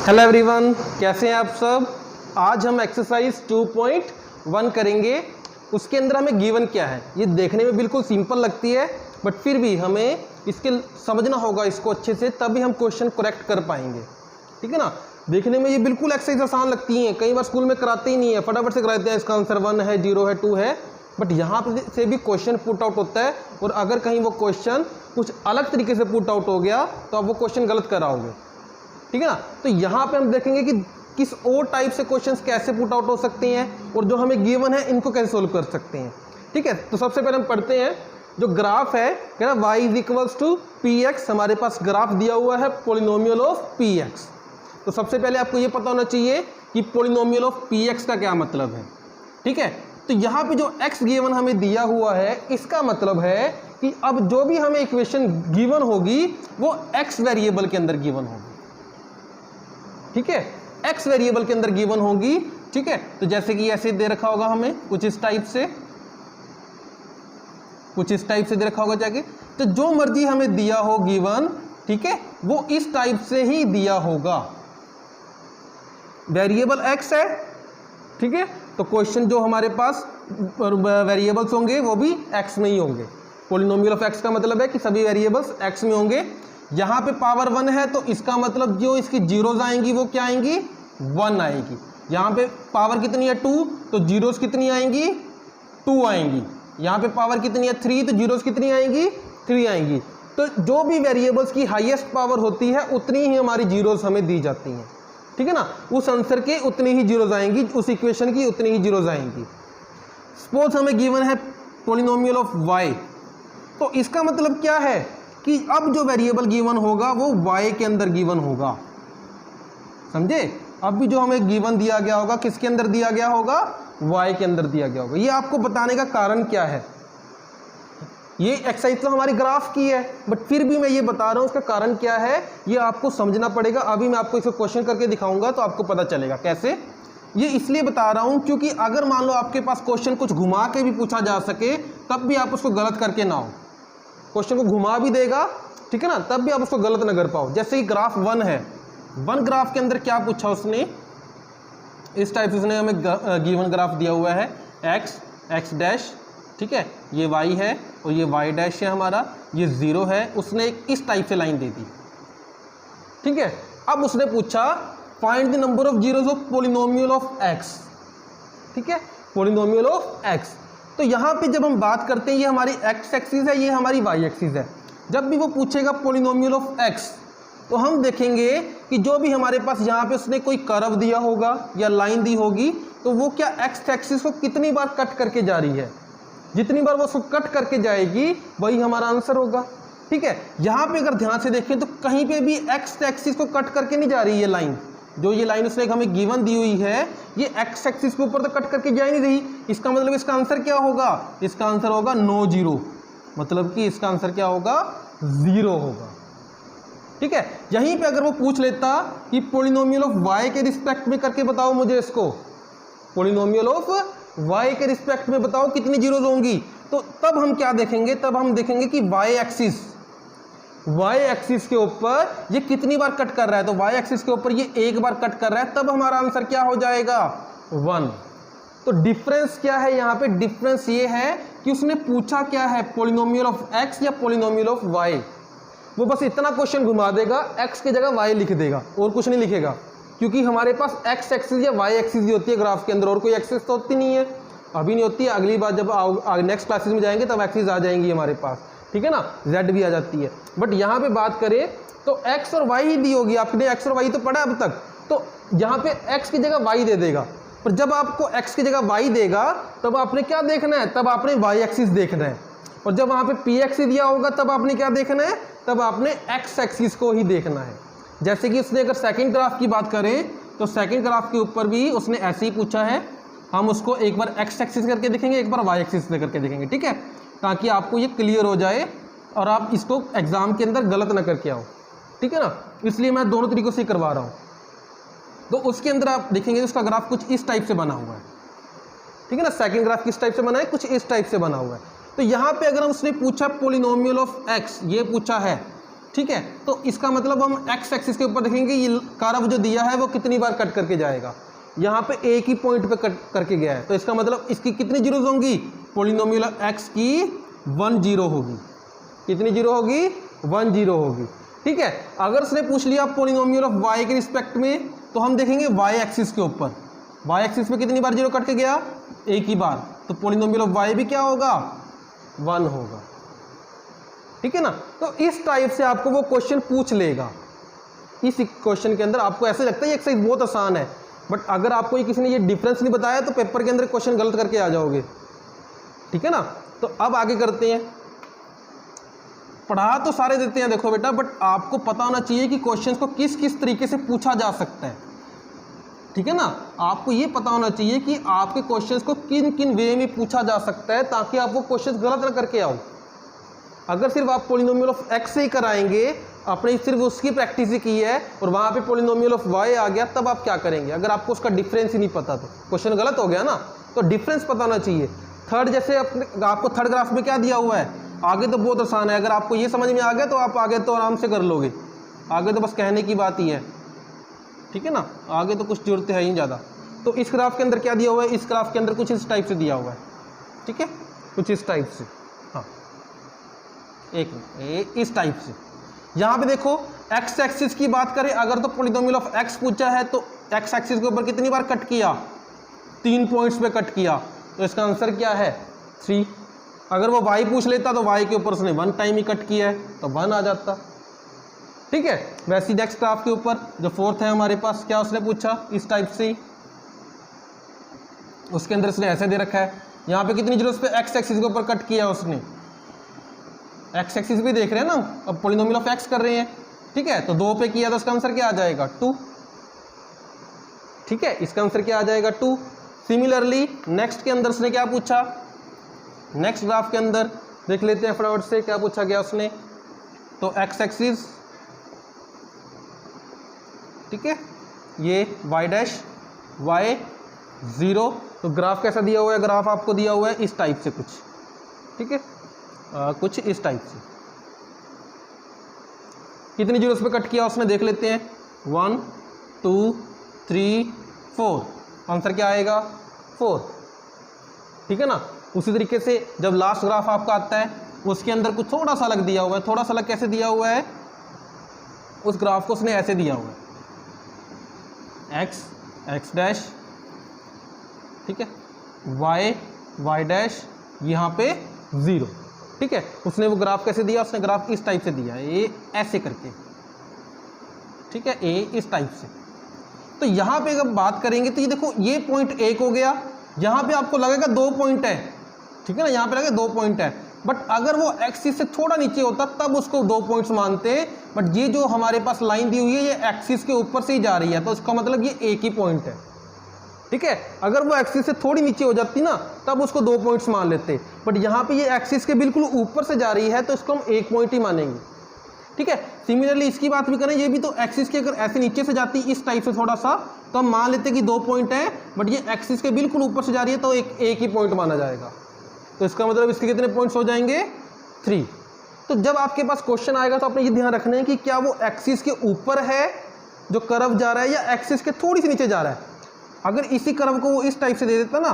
Hello everyone, कैसे हैं आप सब। आज हम एक्सरसाइज 2.1 करेंगे। उसके अंदर हमें गिवन क्या है, ये देखने में बिल्कुल सिंपल लगती है, बट फिर भी हमें इसके समझना होगा इसको अच्छे से, तभी हम क्वेश्चन करेक्ट कर पाएंगे। ठीक है ना। देखने में ये बिल्कुल एक्सरसाइज आसान लगती हैं, कई बार स्कूल में कराते ही नहीं है, फटाफट से कराते हैं, इसका आंसर 1 है, 0 है, 2 है, बट यहाँ से भी क्वेश्चन पुट आउट होता है। और अगर कहीं वो क्वेश्चन कुछ अलग तरीके से पुट आउट हो गया तो आप वो क्वेश्चन गलत कराओगे। ठीक है ना। तो यहाँ पे हम देखेंगे कि किस और टाइप से क्वेश्चंस कैसे पुट आउट हो सकते हैं और जो हमें गिवन है इनको कैसे सोल्व कर सकते हैं। ठीक है। तो सबसे पहले हम पढ़ते हैं जो ग्राफ है, क्या y is equals to p x. हमारे पास ग्राफ दिया हुआ है पॉलिनोमियल ऑफ पी एक्स। तो सबसे पहले आपको ये पता होना चाहिए कि पॉलिनोमियल ऑफ पी एक्स का क्या मतलब है। ठीक है। तो यहाँ पे जो x गिवन हमें दिया हुआ है, इसका मतलब है कि अब जो भी हमें इक्वेशन गिवन होगी वो x वेरिएबल के अंदर गिवन होगी। ठीक है, x वेरिएबल के अंदर गिवन होगी। ठीक है। तो जैसे कि ऐसे दे रखा होगा हमें कुछ इस टाइप से दे रखा होगा जाके। तो जो मर्जी हमें दिया हो गिवन, ठीक है, वो इस टाइप से ही दिया होगा। वेरिएबल x है, ठीक है, तो क्वेश्चन जो हमारे पास वेरिएबल्स होंगे वो भी x में ही होंगे। पॉलिनोमियल ऑफ x का मतलब है कि सभी वेरिएबल्स x में होंगे। यहाँ पे पावर 1 है तो इसका मतलब जो इसकी जीरोज आएंगी वो क्या आएंगी, 1 आएगी। यहाँ पे पावर कितनी है 2, तो जीरोज कितनी आएंगी, 2 आएंगी। यहाँ पे पावर कितनी है 3, तो जीरोज कितनी आएंगी, 3 आएंगी। तो जो भी वेरिएबल्स की हाईएस्ट पावर होती है उतनी ही हमारी जीरोज हमें दी जाती हैं। ठीक है ना। उस आंसर के उतनी ही जीरोज आएंगी, उस इक्वेशन की उतनी ही जीरोज आएंगी। सपोज हमें गिवन है पॉलिनोमियल ऑफ y, तो इसका मतलब क्या है कि अब जो वेरिएबल गिवन होगा वो y के अंदर गिवन होगा। समझे। अब भी जो हमें गिवन दिया गया होगा किसके अंदर दिया गया होगा, y के अंदर दिया गया होगा। ये आपको बताने का कारण क्या है, ये एक्सरसाइज तो हमारी ग्राफ की है, बट फिर भी मैं ये बता रहा हूँ उसका कारण क्या है, ये आपको समझना पड़ेगा। अभी मैं आपको इसको क्वेश्चन करके दिखाऊंगा तो आपको पता चलेगा कैसे। ये इसलिए बता रहा हूँ क्योंकि अगर मान लो आपके पास क्वेश्चन कुछ घुमा के भी पूछा जा सके तब भी आप उसको गलत करके ना हो। क्वेश्चन को घुमा भी देगा, ठीक है ना, तब भी आप उसको गलत ना कर पाओ। जैसे कि ग्राफ 1 है, 1 ग्राफ के अंदर क्या पूछा उसने, इस टाइप से उसने हमें गिवन ग्राफ दिया हुआ है x डैश, ठीक है, ये y है और ये y डैश है हमारा, ये 0 है। उसने एक इस टाइप से लाइन दे दी। ठीक है। अब उसने पूछा find the number of zeros of polynomial of x। ठीक है, पॉलिनोमियल ऑफ x। तो यहाँ पे जब हम बात करते हैं ये हमारी x एक्सिस है, ये हमारी y एक्सिस है। जब भी वो पूछेगा पॉलिनोमियल ऑफ x तो हम देखेंगे कि जो भी हमारे पास यहाँ पे उसने कोई कर्व दिया होगा या लाइन दी होगी तो वो क्या x एक्सिस को कितनी बार कट करके जा रही है, जितनी बार वो उसको कट करके जाएगी वही हमारा आंसर होगा। ठीक है। यहाँ पे अगर ध्यान से देखें तो कहीं पे भी x एक्सिस को कट करके नहीं जा रही है लाइन। जो ये लाइन उसने हमें गिवन दी हुई है ये x एक्सिस के ऊपर तो कट करके जा ही नहीं रही। इसका मतलब इसका आंसर क्या होगा, इसका आंसर होगा नो जीरो, मतलब कि इसका आंसर क्या होगा, 0 होगा। ठीक है। यहीं पे अगर वो पूछ लेता कि पॉलिनोमियल ऑफ y के रिस्पेक्ट में करके बताओ मुझे इसको, पॉलिनोमियल ऑफ y के रिस्पेक्ट में बताओ कितनी जीरोज होंगी, तो तब हम क्या देखेंगे, तब हम देखेंगे कि y एक्सिस के ऊपर ये कितनी बार कट कर रहा है। तो y एक्सिस के ऊपर ये एक बार कट कर रहा है, तब हमारा आंसर क्या हो जाएगा, 1। तो डिफरेंस क्या है यहाँ पे, डिफरेंस ये है कि उसने पूछा क्या है, पॉलिनोमियल ऑफ x या पॉलिनोमियल ऑफ y। वो बस इतना क्वेश्चन घुमा देगा, x की जगह y लिख देगा और कुछ नहीं लिखेगा, क्योंकि हमारे पास x एक्सिस या y एक्सिस ही होती है ग्राफ के अंदर, और कोई एक्सिस तो होती नहीं है, अभी नहीं होती है। अगली बार जब नेक्स्ट क्लासेस में जाएंगे तब एक्सिस आ जाएंगी हमारे पास, ठीक है ना, z भी आ जाती है। बट यहाँ पे बात करें तो x और y ही दी होगी, आपने x और y तो पढ़ा अब तक, तो यहाँ पे x की जगह y दे देगा। पर जब आपको x की जगह y देगा तब आपने क्या देखना है, तब आपने y एक्सिस देखना है। और जब वहाँ पे p एक्सिस दिया होगा तब आपने क्या देखना है, तब आपने x एक्सिस को ही देखना है। जैसे कि उसने अगर सेकंड ग्राफ की बात करें तो सेकंड ग्राफ के ऊपर भी उसने ऐसे ही पूछा है, हम उसको एक बार x एक्सिस करके देखेंगे, एक बार y एक्सिस करके देखेंगे। ठीक है, ताकि आपको ये क्लियर हो जाए और आप इसको एग्जाम के अंदर गलत ना करके आओ। ठीक है ना, इसलिए मैं दोनों तरीकों से करवा रहा हूँ। तो उसके अंदर आप देखेंगे उसका ग्राफ कुछ इस टाइप से बना हुआ है। ठीक है ना, सेकंड ग्राफ किस टाइप से बना है, कुछ इस टाइप से बना हुआ है। तो यहाँ पे अगर हम उसने पूछा पॉलिनोमियल ऑफ x, ये पूछा है ठीक है, तो इसका मतलब हम एक्स एक्सिस के ऊपर देखेंगे ये कर्व जो दिया है वो कितनी बार कट करके जाएगा। यहाँ पे एक ही पॉइंट पे कट करके गया है, तो इसका मतलब इसकी कितनी जीरोज होंगी, पॉलिनोमियल एक्स की 1 जीरो होगी। कितनी जीरो होगी, 1 जीरो होगी। ठीक है, अगर उसने पूछ लिया पॉलिनोमियल ऑफ वाई के रिस्पेक्ट में, तो हम देखेंगे वाई एक्सिस के ऊपर, वाई एक्सिस पे कितनी बार जीरो कट के गया, एक ही बार, तो पॉलिनोमियल ऑफ वाई भी क्या होगा, 1 होगा। ठीक है ना, तो इस टाइप से आपको वो क्वेश्चन पूछ लेगा। इस क्वेश्चन के अंदर आपको ऐसे लगता है ये एक्सरसाइज बहुत आसान है, बट अगर आपको ये किसी ने ये डिफरेंस नहीं बताया तो पेपर के अंदर क्वेश्चन गलत करके आ जाओगे। ठीक है ना, तो अब आगे करते हैं। पढ़ा तो सारे देते हैं देखो बेटा, बट आपको पता होना चाहिए कि क्वेश्चंस को किस किस तरीके से पूछा जा सकता है। ठीक है ना, आपको ये पता होना चाहिए कि आपके क्वेश्चंस को किन किन वे में पूछा जा सकता है, ताकि आप वो क्वेश्चंस गलत ना करके आओ। अगर सिर्फ आप पॉलिनोमियल ऑफ एक्स से ही कराएंगे, आपने सिर्फ उसकी प्रैक्टिस ही की है और वहाँ पे पॉलिनोमियल ऑफ वाई आ गया, तब आप क्या करेंगे। अगर आपको उसका डिफरेंस ही नहीं पता तो क्वेश्चन गलत हो गया ना। तो डिफरेंस पता होना चाहिए। थर्ड, जैसे आपको थर्ड ग्राफ में क्या दिया हुआ है, आगे तो बहुत आसान है, अगर आपको ये समझ में आ गया तो आप आगे तो आराम से कर लोगे, आगे तो बस कहने की बात ही है। ठीक है ना, आगे तो कुछ जरूरत है ही ज़्यादा। तो इस ग्राफ के अंदर क्या दिया हुआ है, इस ग्राफ के अंदर कुछ इस टाइप से दिया हुआ है। ठीक है, कुछ इस टाइप से, हाँ एक मिनट, इस टाइप से। यहाँ पे देखो एक्स एक्सिस की बात करें, अगर तो पॉलिनोमियल ऑफ एक्स पूछा है तो एक्स एक्सिस के ऊपर कितनी बार कट किया, 3 पॉइंट्स पे कट किया, तो इसका आंसर क्या है 3। अगर वो y पूछ लेता तो y के ऊपर उसने 1 टाइम ही कट किया है तो 1 आ जाता। ठीक है, वैसे नेक्स्ट ग्राफ के ऊपर जो फोर्थ है हमारे पास, क्या उसने पूछा, इस टाइप से ही, उसके अंदर उसने ऐसे दे रखा है, यहाँ पे कितनी जीरोस पे एक्स एक्सिस के ऊपर कट किया उसने, एक्स एक्सिस भी देख रहे हैं ना, अब पॉलिनोमियल ऑफ एक्स कर रहे हैं। ठीक है, तो 2 पे किया तो इसका आंसर क्या आ जाएगा 2। ठीक है, इसका आंसर क्या आ जाएगा 2। सिमिलरली नेक्स्ट के अंदर उसने क्या पूछा, नेक्स्ट ग्राफ के अंदर देख लेते हैं फटाफट से क्या पूछा गया उसने। तो एक्स एक्सिस, ठीक है, ये y डैश y 0, तो ग्राफ कैसा दिया हुआ है, ग्राफ आपको दिया हुआ है इस टाइप से कुछ। ठीक है, कुछ इस टाइप से। कितनी जीरोस पे कट किया उसने देख लेते हैं, 1 2 3 4, आंसर क्या आएगा 4। ठीक है ना, उसी तरीके से जब लास्ट ग्राफ आपका आता है उसके अंदर कुछ थोड़ा सा अलग दिया हुआ है। थोड़ा सा अलग कैसे दिया हुआ है, उस ग्राफ को उसने ऐसे दिया हुआ है, एक्स एक्स डैश, ठीक है, वाई वाई डैश, यहाँ पे 0। ठीक है, उसने वो ग्राफ कैसे दिया, उसने ग्राफ इस टाइप से दिया है, ये ऐसे करके। ठीक है, ए इस टाइप से। तो यहाँ पे अगर बात करेंगे तो ये देखो, ये पॉइंट 1 हो गया, यहाँ पे आपको लगेगा 2 पॉइंट है। ठीक है ना, यहाँ पे लगेगा 2 पॉइंट है, बट अगर वो एक्सिस से थोड़ा नीचे होता तब उसको 2 पॉइंट्स मानते हैं। बट ये जो हमारे पास लाइन दी हुई है ये एक्सिस के ऊपर से ही जा रही है, तो इसका मतलब ये एक ही पॉइंट है। ठीक है, अगर वो एक्सिस से थोड़ी नीचे हो जाती ना तब उसको 2 पॉइंट्स मान लेते, बट यहाँ पे ये एक्सिस के बिल्कुल ऊपर से जा रही है तो इसको हम 1 पॉइंट ही मानेंगे। ठीक है, सिमिलरली इसकी बात भी करें, ये भी तो एक्सिस के अगर ऐसे नीचे से जाती इस टाइप से थोड़ा सा, तो हम मान लेते कि 2 पॉइंट है, बट ये एक्सिस के बिल्कुल ऊपर से जा रही है तो एक ही पॉइंट माना जाएगा। तो इसका मतलब इसके कितने पॉइंट्स हो जाएंगे 3। तो जब आपके पास क्वेश्चन आएगा तो आपने ये ध्यान रखना है कि क्या वो एक्सिस के ऊपर है जो कर्व जा रहा है या एक्सिस के थोड़ी सी नीचे जा रहा है। अगर इसी कर्व को वो इस टाइप से दे देता ना,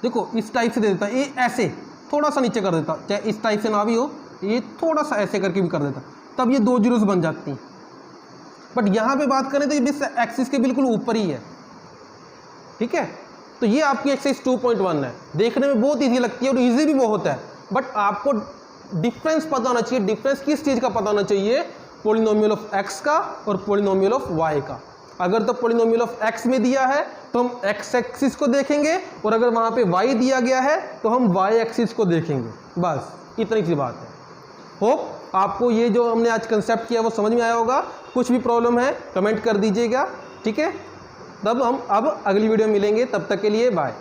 देखो इस टाइप से दे देता, ये ऐसे थोड़ा सा नीचे कर देता, चाहे इस टाइप से ना भी हो, ये थोड़ा सा ऐसे करके भी कर देता, तब ये 2 जीरोस बन जाती हैं। बट यहाँ पे बात करें तो ये एक्सिस के बिल्कुल ऊपर ही है। ठीक है, तो ये आपकी एक्सरसाइज 2.1 है, देखने में बहुत ईजी लगती है और ईजी भी बहुत है, बट आपको डिफरेंस पता होना चाहिए। डिफरेंस किस चीज़ का पता होना चाहिए, पॉलिनोमियल ऑफ एक्स का और पॉलिनोमियल ऑफ वाई का। अगर तो पॉलिनोमियल ऑफ एक्स में दिया है तो हम एक्स एक्सिस को देखेंगे, और अगर वहाँ पे वाई दिया गया है तो हम वाई एक्सिस को देखेंगे। बस इतनी सी बात है। होप आपको ये जो हमने आज कंसेप्ट किया वो समझ में आया होगा। कुछ भी प्रॉब्लम है कमेंट कर दीजिएगा। ठीक है, तब हम अब अगली वीडियो में मिलेंगे, तब तक के लिए बाय।